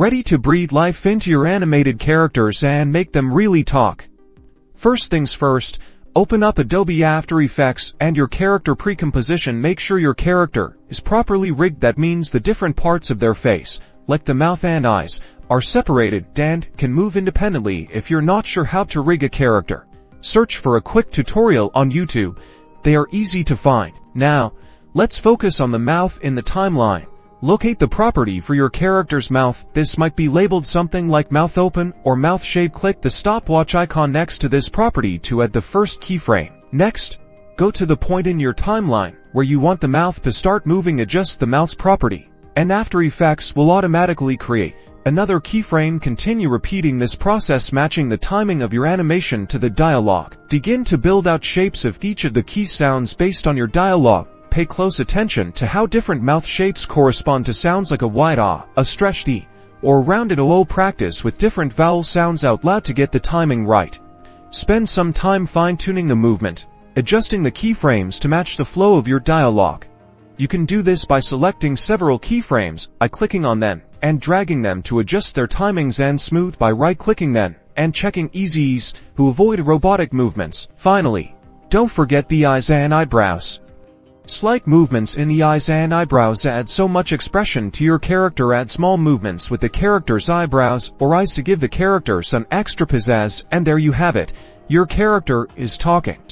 Ready to breathe life into your animated characters and make them really talk. First things first, open up Adobe After Effects and your character pre-composition. Make sure your character is properly rigged. That means the different parts of their face, like the mouth and eyes, are separated and can move independently. If you're not sure how to rig a character, search for a quick tutorial on YouTube. They are easy to find. Now, let's focus on the mouth in the timeline. Locate the property for your character's mouth. This might be labeled something like mouth open or mouth shape. Click the stopwatch icon next to this property to add the first keyframe. Next, go to the point in your timeline where you want the mouth to start moving. Adjust the mouth's property, and After Effects will automatically create another keyframe. Continue repeating this process, matching the timing of your animation to the dialogue. Begin to build out shapes of each of the key sounds based on your dialogue. Pay close attention to how different mouth shapes correspond to sounds like a wide ah, a stretched e, or rounded o. Practice with different vowel sounds out loud to get the timing right. Spend some time fine-tuning the movement, adjusting the keyframes to match the flow of your dialogue. You can do this by selecting several keyframes, by clicking on them, and dragging them to adjust their timings, and smooth by right-clicking them, and checking easy ease to avoid robotic movements. Finally, don't forget the eyes and eyebrows. Slight movements in the eyes and eyebrows add so much expression to your character. Add small movements with the character's eyebrows or eyes to give the character some extra pizzazz, and there you have it. Your character is talking.